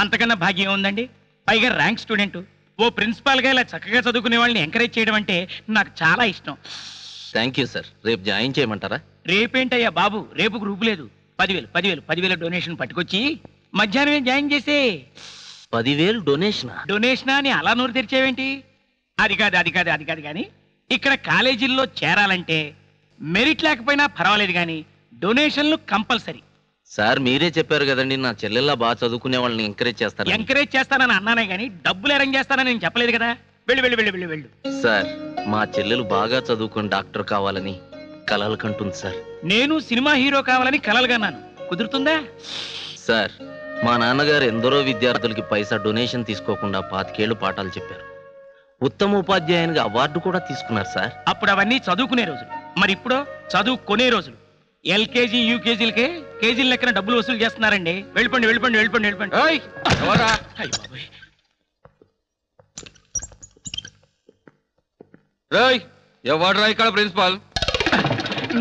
అంతకన్నా భాగ్యం ఉందండి. పైగా ర్యాంక్ స్టూడెంట్. ఓ ప్రిన్సిపాల్గా ఇలా చక్కగా చదువుకునే వాళ్ళని ఎంకరేజ్ చేయడం అంటే నాకు చాలా ఇష్టం. Thank you sir. రేపు జాయిన్ చేయమంటారా? రేపేంటయ్యా బాబు, రేపు గ్రూప్ లేదు. 10,000 డొనేషన్ పట్టుకొచ్చి మధ్యాహ్నమే జాయిన్ చేసే. 10,000 డొనేషనా? డొనేషనా అని అలా నోరు తెరిచేవేంటి? అది కాదు కానీ ఇక్కడ కాలేజీల్లో చేరాలంటే మెరిట్ లేకపోయినా పర్వాలేదు కానీ డొనేషన్లు కంపల్సరీ. సార్ మీరే చెప్పారు కదండి నా చెల్లెల్లా బాగా చదువుకునే వాళ్ళని ఎంకరేజ్ చేస్తారు. ఎంకరేజ్ చేస్తానని అన్నానే కానీ డబ్బులు అరేంజ్ చేస్తానని నేను చెప్పలేదు కదా. వెళ్ళు. సార్ మా చెల్లెలు బాగా చదువుకుని డాక్టర్ కావాలని కలలు కంటుంది సార్. నేను సినిమా హీరో కావాలని కలలుగన్నాను. కుదురుతుందా? సార్ మా నాన్నగారు ఎందరో విద్యార్థులకి పైసా డొనేషన్ తీసుకోకుండా 25 ఏళ్ళు పాఠాలు చెప్పారు. ఉత్తమ ఉపాధ్యాయునిగా అవార్డు కూడా తీసుకున్నారు సార్. అప్పుడు అవన్నీ చదువుకునే రోజులు. మరి ఇప్పుడు చదువుకునే రోజులు. ఎల్కేజీ యూకేజీలకే కేజీల లెక్కన డబ్బులు వసూలు చేస్తున్నారండి. వెళ్ళిపోండి. ఎవడ్రా ఇక్కడ ప్రిన్సిపాల్?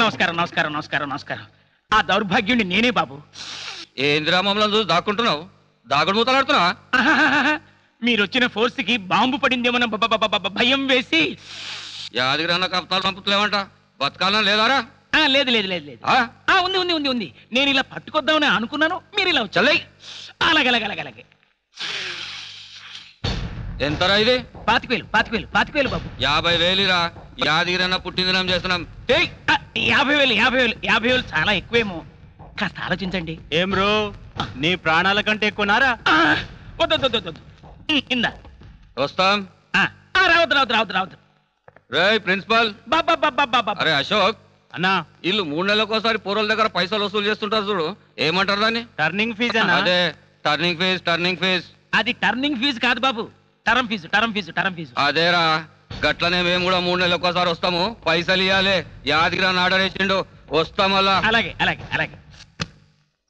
నమస్కారం. ఆ దౌర్భాగ్యుడిని నేనే బాబు. ఏందిరా మమ్మల్ని చూసి దాక్కుంటున్నావు? దాగుడు మూతలాడుతున్నా? మీరు వచ్చిన ఫోర్స్ కి బాంబు పడిందేమన్న భయం వేసి. యాదగిరన్న కప్తాలు పంపుతలేమంట. బతకాలనా లేదారా? లేదు. ఉంది. నేను ఇలా పట్టుకొద్దామని అనుకున్నాను. మీరు ఇలా వచ్చాయి. అలాగే. ఎంతరా ఇది? 25,000 బాబు. 50,000రా. యాదగిరన్న పుట్టినదినం చేస్తున్నాం. 50,000 చాలా ఎక్కువేమో. కాస్త ఆలోచించండి. ఏం రో, నీ ప్రాణాల కంటే ఎక్కువనారా? వద్దు. ఇందా వస్తాం. రావద్దు. రేయ్ ప్రిన్సిపాల్. బాబా. అరే అశోక్ అన్నా, వీళ్ళు 3 నెలలకోసారి పూర్వల దగ్గర పైసలు వసూలు చేస్తుంటారు చూడు. ఏమంటారు దాన్ని? టర్నింగ్ ఫీజు అన్నా. అదే టర్నింగ్ ఫీజ్. అది టర్నింగ్ ఫీజు కాదు బాబు, టర్మ్ ఫీజు. అదేరా, గట్లనే మేము కూడా 3 నెలలకోసారి వస్తాము. పైసలు ఇవ్వాలి. యాదగిరి ఆర్డర్ వేసిండు. వస్తామల్లా. అలాగే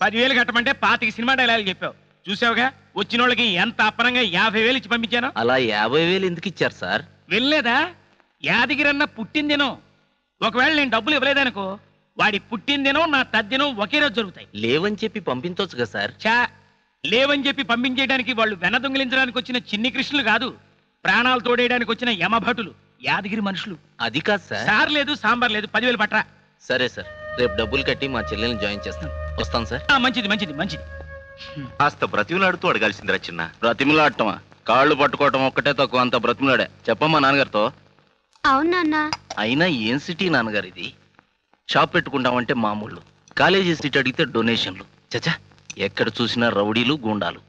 10,000 కట్టమంటే 25 సినిమా డైలాగులు చెప్పావు. చూసావుగా వచ్చిన వాళ్ళకి ఎంత అప్పనంగా 50,000 ఇచ్చి పంపించాను. అలా 50,000 ఎందుకు ఇచ్చారు సార్? వెళ్ళలేదా? యాదగిరన్న పుట్టిందినో. ఒకవేళ నేను డబ్బులు ఇవ్వలేదనుకో, వాడి పుట్టిందినం నా తద్దినం ఒకే రోజు జరుగుతాయి. లేవని చెప్పి పంపించవచ్చు కదా సార్. లేవని చెప్పి పంపించేయడానికి వాళ్ళు వెన దొంగిలించడానికి వచ్చిన చిన్ని కృష్ణులు కాదు, ప్రాణాలు తోడేయడానికి వచ్చిన యమభటులు, యాదగిరి మనుషులు. అది కాదు సార్. సార్ లేదు, సాంబార్ లేదు. 10,000 పట్రా. సరే సార్, రేపు డబ్బులు కట్టి మా చెల్లెల్ని జాయిన్ చేస్తాను. వస్తాను సార్. మంచిది. కాస్త బ్రతిమలాడుతూ అడగాల్సిందిరా చిన్న. బ్రతిమలాడటమా? కాళ్ళు పట్టుకోవటం ఒక్కటే తక్కువ. అంత బ్రతిమలాడే. చెప్పమ్మా నాన్నగారితో. అవునా? అయినా ఏం సిటీ నాన్నగారు ఇది? షాప్ పెట్టుకుంటామంటే మామూలు, కాలేజీ సీట్ అడిగితే డొనేషన్లు. చచ్చా, ఎక్కడ చూసినా రౌడీలు, గూండాలు.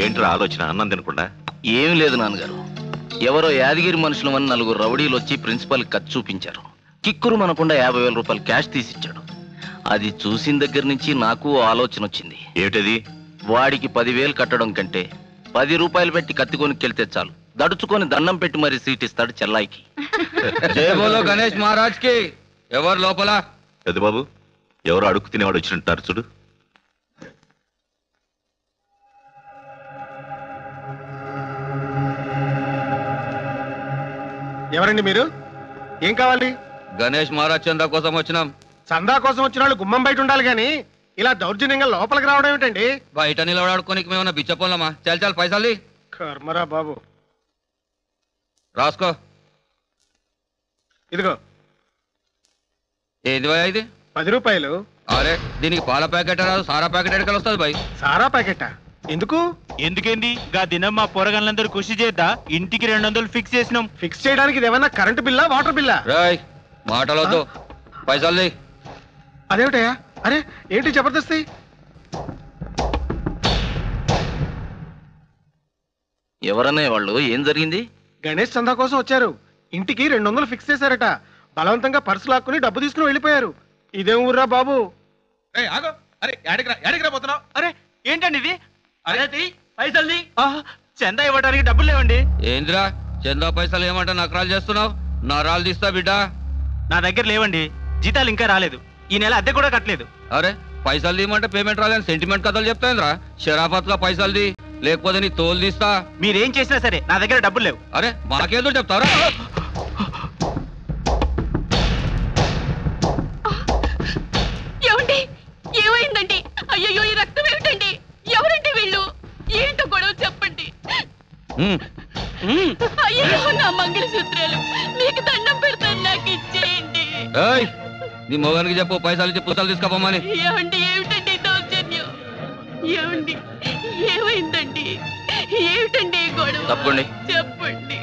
ఏంట్రా ఆలోచన? అన్నం తినకుండా? ఏం లేదు నాన్నగారు, ఎవరో యాదగిరి మనుషులమని 4 రౌడీలు వచ్చి ప్రిన్సిపల్ ఖర్చు చూపించారు. కిక్కురు మనకుండా 50,000 రూపాయలు క్యాష్ తీసిచ్చాడు. అది చూసిన దగ్గర నుంచి నాకు ఆలోచన వచ్చింది. ఏమిటది? వాడికి 10,000 కట్టడం కంటే 10 రూపాయలు పెట్టి కత్తికొనికెళ్తే చాలు. దడుచుకొని దండం పెట్టి మరి సీట్ ఇస్తాడు చెల్లాయికి. జై బోలో గణేష్ మహారాజ్ కి. ఎవరు లోపల? పెద్ద బాబు, ఎవరు అడుగు తినేవాడు వచ్చినట్టారు చూడు. ఎవరండి మీరు? ఏం కావాలి? గణేష్ మహారాజ్ చందా కోసం వచ్చినాం. చందా కోసం వచ్చిన వాళ్ళు గుమ్మం బయట ఉండాలి గాని ఇలా దౌర్జన్యంగా లోపలికి రావడం ఏమిటండి? బయట నిలబడాడుకోనికి మేమన్నా బిచ్చపోలమా? చాలు పైసలు కర్మరా బాబు. రాసుకో. ఇదిగో. ఏది భయ ఇది? 10 రూపాయలు. అరే, దీనికి పాల ప్యాకెట్ రాదు, సారా ప్యాకెట్ ఎడకలు వస్తుంది భయ్. సారా ప్యాకెటా? ఎందుకు? ఎందుకేంది? గా దినం మా పొరగలందరూ కృషి చేద్దా ఇంటికి 200 ఫిక్స్ చేసినాం. ఫిక్స్ చేయడానికి ఇది ఏమన్నా కరెంటు బిల్లా, వాటర్ బిల్లా? రాయ్ మాటలొద్దు, పైసలు. అదేమిటయా? అరే ఏంటి జబర్దస్తి? ఎవరనే వాళ్ళు? ఏం జరిగింది? గణేష్ చందా కోసం వచ్చారు. ఇంటికి 200 ఫిక్స్ చేశారట. బలవంతంగా పర్సు లాక్కుని డబ్బు తీసుకుని వెళ్ళిపోయారు. ఇదేం ఊర్రా బాబు? అరే ఏంటండి ఇది? అరే పైసల్ని చందా ఇవ్వడానికి డబ్బులు లేవండి. ఏంద్రా చందా పైసలు ఏమంటా నకరాలు చేస్తున్నావు? నరాలు తీస్తా బిడ్డ. నా దగ్గర లేవండి, జీతాలు ఇంకా రాలేదు, ఈ నెల అద్దె కూడా కట్టలేదు. అరే పైసలు తీయమంటే పేమెంట్ రాలేని సెంటిమెంట్ కథలు చెప్తాయింద్రా. షరాఫత్ గా పైసలు తీ, లేకపోతే నీ తోలు తీస్తా. మీరేం చేసినా సరే నా దగ్గర డబ్బులు లేవు. అరే మాకేదో చెప్తారా? ఏమండి, ఏమైందండి? అయ్యో నా మంగళసూత్రాలు మీకు దండం పెడతాను, నాకు ఇచ్చేయండి. ఏయ్, నీ మొగానికి చెప్పు పైసలు ఇచ్చి పుస్తకాలు తీసుకోపోమని. ఏమండి, ఏమిటండి దౌర్జన్యం? ఏమండి, ఏమైందండి? ఏమిటండి ఈ గొడవ? తప్పండి. చెప్పండి.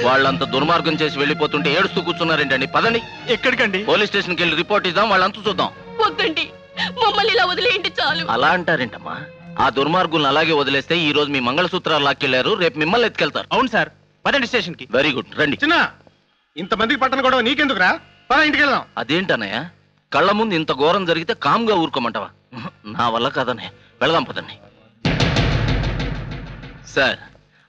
వాళ్ళంత దుర్మార్గం చేసి వెళ్ళిపోతుంటే ఏడుస్తూ కూర్చున్నారేంటండి? పదండి. ఎక్కడికండి? పోలీస్ స్టేషన్కి వెళ్ళి రిపోర్ట్ ఇద్దాం, వాళ్ళంతా చూద్దాం. వద్దండి, మమ్మల్ని ఇలా వదిలేయండి చాలు. అలా అంటారేంటమ్మా? ఆ దుర్మార్గులను అలాగే వదిలేస్తే ఈ రోజు మీ మంగళసూత్రాలు లాక్కెళ్లారు, రేపు మిమ్మల్ని ఎత్తుకెళ్తారు. అవును సార్, పదండి స్టేషన్ కి. వెరీ గుడ్, రండి. చిన్న ఇంతమందికి పట్టణ గొడవ నీకెందుకురా? పద ఇంటికి వెళ్దాం. అదేంటన్నయ్య, కళ్ళ ముందు ఇంత ఘోరం జరిగితే కామ్గా ఊరుకోమంటావా? నా వల్ల కాదన్నయ్య, వెళదాం పదండి. సార్,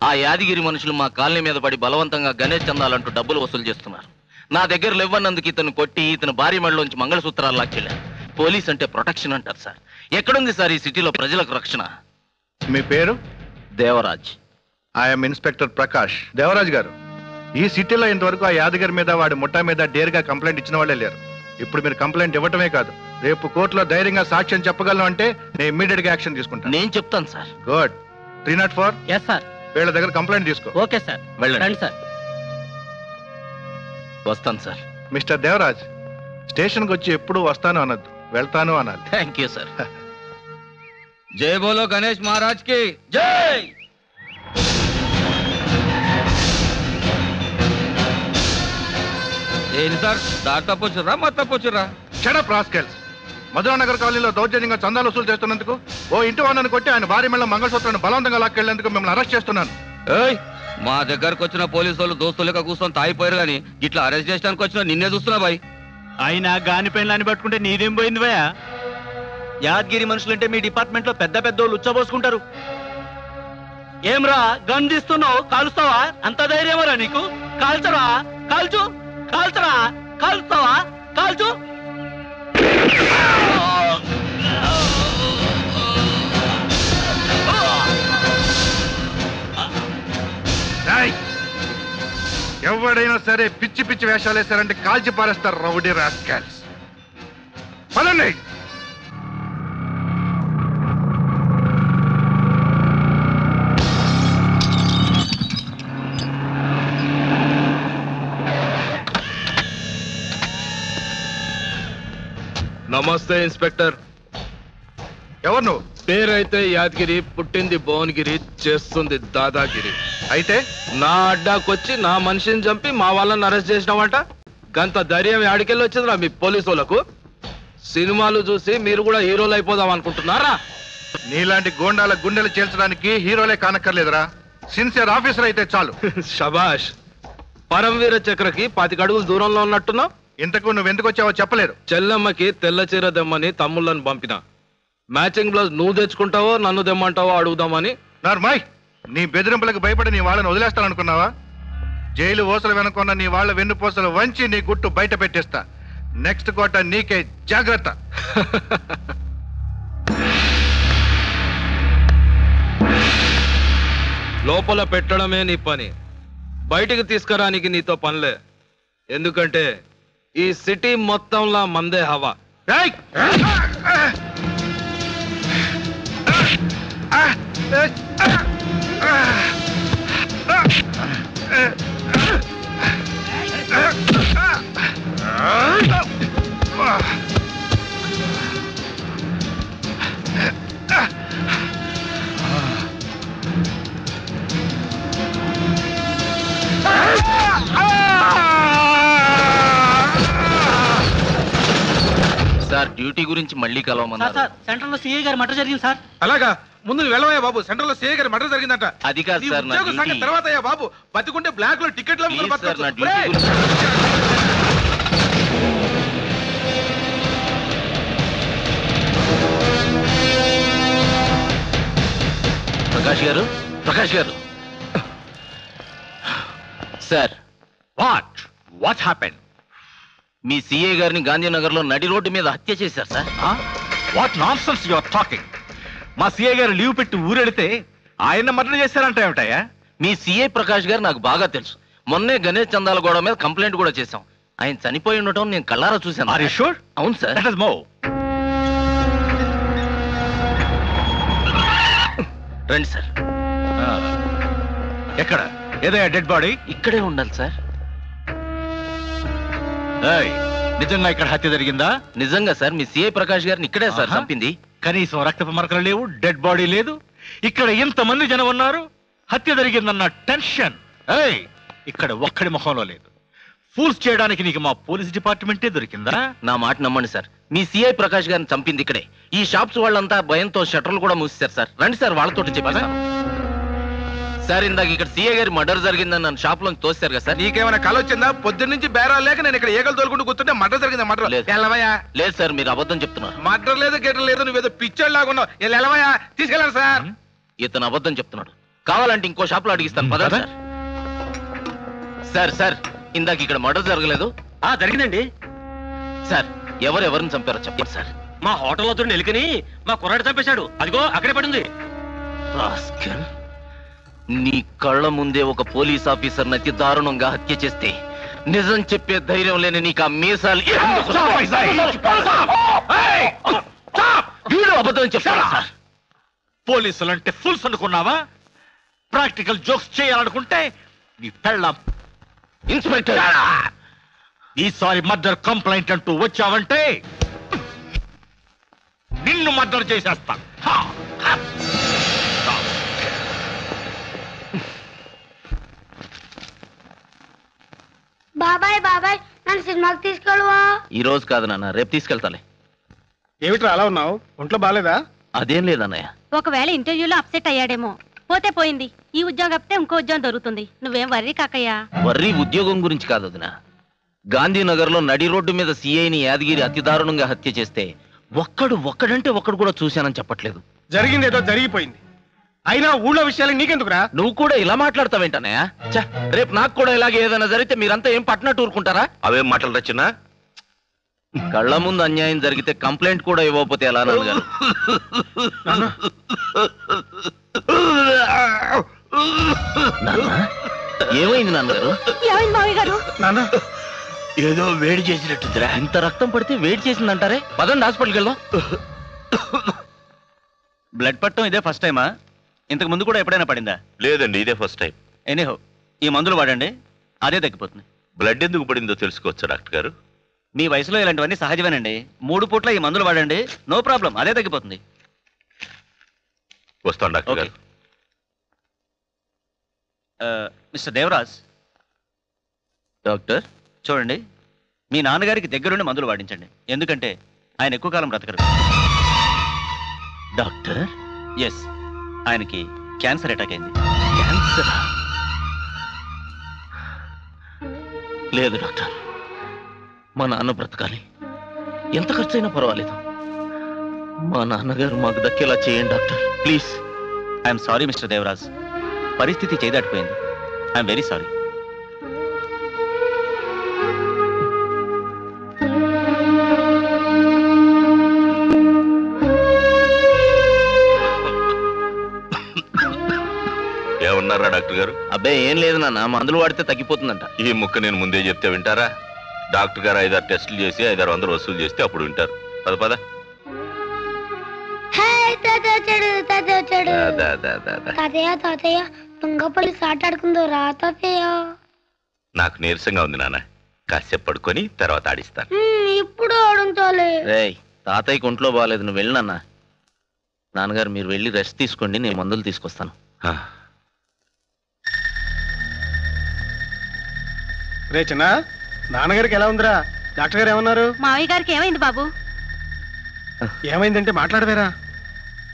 ఆ యాదగిరి మనుషులు మా కాలనీ మీద పడి బలవంతంగా గణేష్ చందాలంటూ డబ్బులు వసూలు చేస్తున్నారు. నా దగ్గర లేవన్నందుకు ఇతను కొట్టి ఇతను భార్య మెడలోంచి మంగళసూత్రాలు లాక్కెళ్ళారు. పోలీస్ అంటే ప్రొటెక్షన్ అంటారు సార్. ఎక్కడుంది సార్ ఈ సిటీలో ప్రజలకు రక్షణ? మీ పేరు? దేవరాజ్. I'm inspector Prakash. దేవరాజ్ గారు, ఈ సిటీలో ఇంతవరకు ఆ యాదగిరి మీద వాడి ముఠా మీద డేర్గా కంప్లైంట్ ఇచ్చిన వాళ్ళే లేరు. ఇప్పుడు మీరు కంప్లైంట్ ఇవ్వటమే కాదు, రేపు కోర్టులో ధైర్యంగా సాక్ష్యం చెప్పగలను అంటే నేను ఇమ్మీడియట్ గా యాక్షన్ తీసుకుంటాను. నేను చెప్తాను సార్. గుడ్. 304 yes sir. వీళ్ళ దగ్గర కంప్లైంట్ తీసుకో. ఓకే సార్, వెళ్ళండి సార్. వస్తాను సార్. మిస్టర్ దేవరాజ్, స్టేషన్కి వచ్చి ఎప్పుడు వస్తాను అనొద్దు, వెళ్తాను అనాలి. Thank you sir. జై బోలో గణేష్ మహారాజ్ కి జై. ఏంటి సార్, దారి తప్పొచ్చురా మా తప్పొచ్చురా? Shut up rascals. మధురానగర్ కాలనీలో దౌర్జన్యంగా చందాలు వసూలు చేస్తున్నందుకు ఓ ఇంటి వాడిని కొట్టి ఆయన భార్య మెళ్ళ మంగళసూత్రాన్ని బలవంతంగా లాక్కెళ్లేందుకు మిమ్మల్ని అరెస్ట్ చేస్తున్నాను. ఏయ్, మా దగ్గరకు వచ్చిన పోలీసు వాళ్ళు దోస్తులుగా కూర్చొని తాగిపోయారు కానీ ఇట్లా అరెస్ట్ చేయడానికి వచ్చిన నిన్నే చూస్తున్నా బాయ్. అయినా గాని పెళ్ళని పట్టుకుంటే నీదేం పోయింది భయ? యాదగిరి మనుషులంటే మీ డిపార్ట్మెంట్ లో పెద్ద పెద్ద వాళ్ళు ఉచ్చబోసుకుంటారు. ఏమ్రా గన్ తీస్తున్నావు, కాలుస్తావా? అంత ధైర్యమరా నీకు? కాల్చరా, కాల్చు, కాల్చరా, కాల్స్తావా, కాల్చు. ఎవడైనా సరే పిచ్చి పిచ్చి వేషాలు వేశారంటే కాల్చి పారేస్తారు రౌడీ రాస్కెల్స్. పదండి. నమస్తే ఇన్స్పెక్టర్. ఎవరు నువ్వు? పేరైతే యాదగిరి, పుట్టింది భువనగిరి, చేస్తుంది దాదాగిరి. అయితే నా అడ్డాకొచ్చి నా మనిషిని చంపి మా వాళ్ళని అరెస్ట్ చేసినావంట. గంత ధైర్యం ఆడికెళ్ళి వచ్చిందిరా మీ పోలీసు వాళ్ళకు? సినిమాలు చూసి మీరు కూడా హీరోలు అయిపోదాం అనుకుంటున్నారా? నీలాంటి గోండాల గుండెలు చేల్చడానికి హీరోలే కానక్కర్లేదురా, సిన్సియర్ ఆఫీసర్ అయితే చాలు. షబాష్. పరమవీర చక్రకి 10 అడుగులు దూరంలో ఉన్నట్టున్నావు. ఇంతకు నువ్వు ఎందుకు వచ్చావో చెప్పలేదు. చెల్లమ్మకి తెల్ల చీర దెమ్మని తమ్ముళ్ళని పంపిన. మ్యాచింగ్ బ్లౌజ్ నువ్వు తెచ్చుకుంటావో నన్ను దెమ్మంటావో అడుగుదామని. నార్మాయ్, నీ బెదిరింపులకు భయపడి నీ వాళ్ళని వదిలేస్తాననుకున్నావా? జైలు ఓసలు వెనుకున్న నీ వాళ్ళ వెన్నుపోసలు వంచి నీ గుట్టు బయట పెట్టేస్తా. నెక్స్ట్ కోట నీకే, జాగ్రత్త. లోపల పెట్టడమే నీ పని, బయటికి తీసుకురానికి నీతో పనిలే. ఎందుకంటే ఈ సిటీ మొత్తంలా మందే హవా. ఏయ్! సార్, డ్యూటీ గురించి మళ్ళీ కలవమన్నారు. సెంటర్ లో సిఐ గారి మటర్ జరిగింది సార్. అలాగా? ముందు వెళ్ళవయ్యా బాబు, సెంటర్ లో సిఐ గారి మర్డర్ జరిగిందంట. అది కాదు సార్, నా డ్యూటీ. తర్వాత అయ్యా బాబు, బతికుంటే బ్లాక్ లో టికెట్లు ప్లీజ్ సార్, నా డ్యూటీ గురించి. Prakash garu, Prakash garu. Sir, what happened? మీ సిఐ గారిని గాంధీనగర్ లో నడి రోడ్డు మీద హత్య చేశారు sir. What nonsense you are talking? మా సిఐ గారు లీవ్ పెట్టి ఊరెడితే ఆయన మర్డర్ చేశారంట ఏమిటయ్యా? మీ సిఐ ప్రకాష్ గారు నాకు బాగా తెలుసు. మొన్నే గణేష్ చందాల గొడవ మీద కంప్లైంట్ కూడా చేశాం. ఆయన చనిపోయి ఉండటం నేను కళ్ళారా చూశాను. Are you sure? అవును సార్. Let us move. రండి సార్. ఎక్కడ ఏదయ్యా డెడ్ బాడీ? ఇక్కడే ఉండాలి సార్. నిజంగా ఇక్కడ హత్య జరిగిందా? నిజంగా సార్, మీ సిఐ ప్రకాష్ గారిని ఇక్కడే సార్ చంపింది. కనీసం రక్తపు మరకలు లేవు, డెడ్ బాడీ లేదు. ఇక్కడ ఎంతమంది జనం ఉన్నారు, హత్య జరిగిందన్న టెన్షన్ ఇక్కడ ఒక్కడి ముఖంలో లేదు. ఫూల్స్ చేయడానికి నీకు మా పోలీస్ డిపార్ట్మెంటే దొరికిందా? నా మాట నమ్మండి సార్, మీ సిఐ ప్రకాష్ గారిని చంపింది ఇక్కడే. ఈ షాప్స్ వాళ్ళంతా భయంతో షట్టర్లు కూడా మూసేశారు సార్. రండి సార్, వాళ్ళతోటి చెప్పారు సార్. ఇందాక ఇక్కడ సిఐ గారి మర్డర్ జరిగిందని నన్ను షాప్ లోకి తోస్తారు కదా సార్. నీకేమైనా కళ వచ్చిందా? పొద్దున్న నుంచి బేరాలు లేక నేను ఇక్కడ ఏగలు తోలుకుంటూ కూర్చుంటే మర్డర్ జరిగిందా? మర్డర్ లేదు సార్, మీరు అబద్ధం చెప్తున్నారు. మర్డర్ లేదు గెటర్ లేదు, నువ్వేదో పిచ్చోడు లాగా ఉన్నావు. ఎలవయా తీసుకెళ్ళారు సార్. ఇతను అబద్ధం చెప్తున్నాడు. కావాలంటే ఇంకో షాప్ లో అడిగిస్తాను పద సార్. సార్ సార్, ఇందాక ఇక్కడ మర్డర్ జరగలేదు? జరిగిందండి సార్. ఎవరిని చంపారో చెప్పండి సార్. మా హోటల్లో దొరికిన ఎలుకని మా కుర్రాడు చంపేశాడు. అదిగో అక్కడే పడింది. రాస్కల్, నీ కళ్ళ ముందే ఒక పోలీస్ ఆఫీసర్ అతి దారుణంగా హత్య చేస్తే నిజం చెప్పే ధైర్యం లేని నీకు ఆ మీసాలు వీడు అబద్ధం చెప్తారా సార్? పోలీసులు అంటే ఫుల్స్ అనుకున్నావా? ప్రాక్టికల్ జోక్స్ చేయాలనుకుంటే నీ పెళ్ళాం. ఇన్స్పెక్టర్, ఈసారి మర్డర్ కంప్లైంట్ అంటూ వచ్చావంటే నిన్ను మర్డర్ చేసేస్తా. బాబాయ్ బాబాయ్ నన్ను సినిమాకి తీసుకెళ్ళవా? ఈ రోజు కాదు నాన్న, రేపు తీసుకెళ్తాలే. ఏమిట్రా అలా ఉన్నావు, ఒంట్లో బాలేదా? అదేం లేదన్నయ్య. ఒకవేళ ఇంటర్వ్యూలో అప్సెట్ అయ్యాడేమో. పోతే పోయింది, ఈ ఉద్యోగం అప్పితే ఇంకో ఉద్యోగం దొరుకుతుంది. నువ్వేం వర్రీ కాకయ్యా. వర్రీ ఉద్యోగం గురించి కాదు వదినా. గాంధీనగర్ లో నడి రోడ్డు మీద సిఐని యాదగిరి అతి దారుణంగా హత్య చేస్తే ఒక్కడంటే ఒక్కడు కూడా చూశానని చెప్పట్లేదు. జరిగిందేదో జరిగిపోయింది. అయినా ఊళ్ళో విషయాలు నీకెందుకురా? నువ్వు కూడా ఇలా మాట్లాడతావేంటన్నయ్య? రేపు నాకు కూడా ఇలాగే ఏదైనా జరిగితే మీరంతా ఏం పట్టినట్టు ఊరుకుంటారా? అవేం మాటలు రచన? కళ్ళ ముందు అన్యాయం జరిగితే కంప్లైంట్ కూడా ఇవ్వకపోతే ఎలా నాన్నగారు? ఏమైంది నాన్నగారు? ఏమైంది మావయ్య గారు? నాన్న ఏదో వేడి చేసినట్టుందిరా. ఇంత రక్తం పడితే వేడి చేసిందంటారే. పదండి హాస్పిటల్కి వెళ్దాం. బ్లడ్ పట్టడం ఇదే ఫస్ట్ టైమా? ఇంతకు ముందు కూడా ఎప్పుడైనా పడిందా? లేదండి, ఇదే ఫస్ట్ టైం. ఎనీహో, ఈ మందులు వాడండి, అదే తగ్గిపోతుంది. బ్లడ్ ఎందుకు పడిందో తెలుసుకోవచ్చా డాక్టర్ గారు? మీ వయసులో ఇలాంటివన్నీ సహజమేనండి. 3 పూట్ల ఈ మందులు వాడండి, నో ప్రాబ్లం, అదే తగ్గిపోతుంది. వస్తాను డాక్టర్ గారు. మిస్టర్ దేవరాజ్, డాక్టర్ చూడండి, మీ నాన్నగారికి దగ్గరుండి మందులు వాడించండి. ఎందుకంటే ఆయన ఎక్కువ కాలం బ్రతకరు. డాక్టర్? ఎస్, ఆయనకి క్యాన్సర్ అటాక్ అయింది. క్యాన్సర్? లేదు డాక్టర్, మా నాన్న బ్రతకాలి. ఎంత ఖర్చైనా పర్వాలేదు. మా నాన్నగారు మాకు దక్కేలా చేయండి doctor, please. I'm sorry mister Devaraj, పరిస్థితి చేదాటిపోయింది. I'm very sorry. ఏమన్నారా డాక్టర్ గారు? అబ్బాయి ఏం లేదు నాన్న, మందులు వాడితే తగ్గిపోతుందంట. ఈ ముక్క నేను ముందే చెప్తే వింటారా? డాక్టర్ గారు 5-6 టెస్టులు చేసి 500-600 వసూలు చేస్తే అప్పుడు వింటారు. పద పద. తాతయ్య దొంగ పోలీస్ ఆట ఆడుకుందో రా తాతయ్య. నాకు నీరసంగా ఉంది నాన్న, కాసేపు పడుకొని తర్వాత ఆడిస్తాను. ఇప్పుడు ఆడుంచాలి. రేయ్, తాతయ్యకి ఒంట్లో బాగాలేదు, నువ్వు వెళ్ళి నాన్న. నాన్నగారు మీరు వెళ్ళి రెస్ట్ తీసుకోండి, నేను మందులు తీసుకొస్తాను. రే చిన్న, నాన్నగారికి ఎలా ఉందిరా? డాక్టర్ గారు ఏమన్నారు? మావయ్య గారికి ఏమైంది బాబు? ఏమైందంటే మాట్లాడవేరా?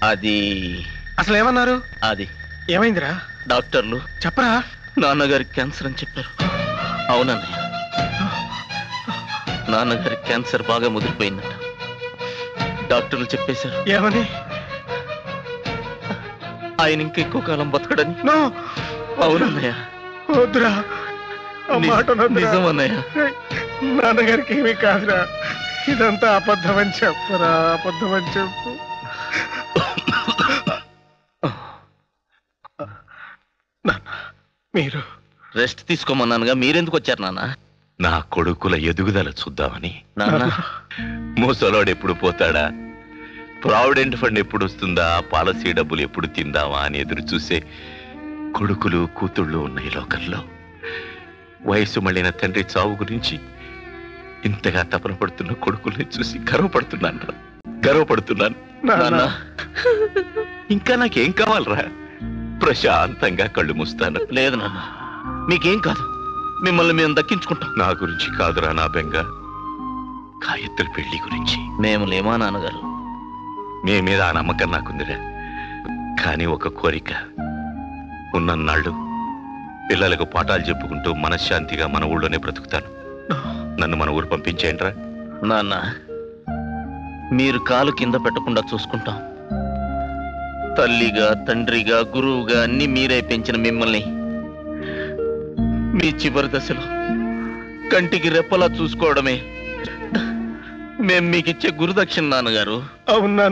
అది అసలు ఏమన్నారు? అది ఏమైందిరా? డాక్టర్లు చెప్పరా. నాన్నగారికి క్యాన్సర్ అని చెప్పారు. అవునన్నయ్య, నాన్నగారికి క్యాన్సర్ బాగా ముదిరిపోయిందట. డాక్టర్లు చెప్పేశారు. ఏమని? ఆయన ఇంకా ఎక్కువ కాలం బతకడని. నో. అవునన్నయ్య. వద్దురా, నిజమన్నయ్య. నాన్నగారికి ఏమీ కాదురా. ఇదంతా అబద్ధమని చెప్పరా, అబద్ధమని చెప్పు. మీరు రెస్ట్ తీసుకోమన్నానుగా, మీరెందుకు వచ్చారు నాన్న? నా కొడుకుల ఎదుగుదల చూద్దామని. నాన్న, ముసలోడు ఎప్పుడు పోతాడా, ప్రావిడెంట్ ఫండ్ ఎప్పుడు వస్తుందా, పాలసీ డబ్బులు ఎప్పుడు తిందామా అని ఎదురు చూసే కొడుకులు కూతుళ్ళు ఉన్న ఈ లోకంలో వయసు మళ్ళిన తండ్రి చావు గురించి ఇంతగా తపన పడుతున్న కొడుకుల్ని చూసి గర్వపడుతున్నాను. నాన్న, ఇంకా నాకేం కావాలరా? ప్రశాంతంగా కళ్ళు మూస్తాను. లేదు నాన్న, మీకేం కాదు, మిమ్మల్ని మేము దక్కించుకుంటాం. నా గురించి కాదురా నా బెంగ, గాయత్రి పెళ్లి గురించి. మేము లేమా నాన్నగారు? మీ మీద ఆ నమ్మకం నాకుందిరా. కానీ ఒక కోరిక, ఉన్నన్నాళ్ళు పిల్లలకు పాఠాలు చెప్పుకుంటూ మనశ్శాంతిగా మన ఊళ్ళోనే బ్రతుకుతాను. నన్ను మన ఊరు పంపించేయండిరా. నాన్న, మీరు కాలు కింద పెట్టకుండా చూసుకుంటాం. తల్లిగా, తండ్రిగా, గురువుగా అన్ని మీరే పెంచిన మిమ్మల్ని మీ చివరి దశలో కంటికి రెప్పలా చూసుకోవడమే మేం మీకిచ్చే గురుదక్షిణ నాన్నగారు. అవునా?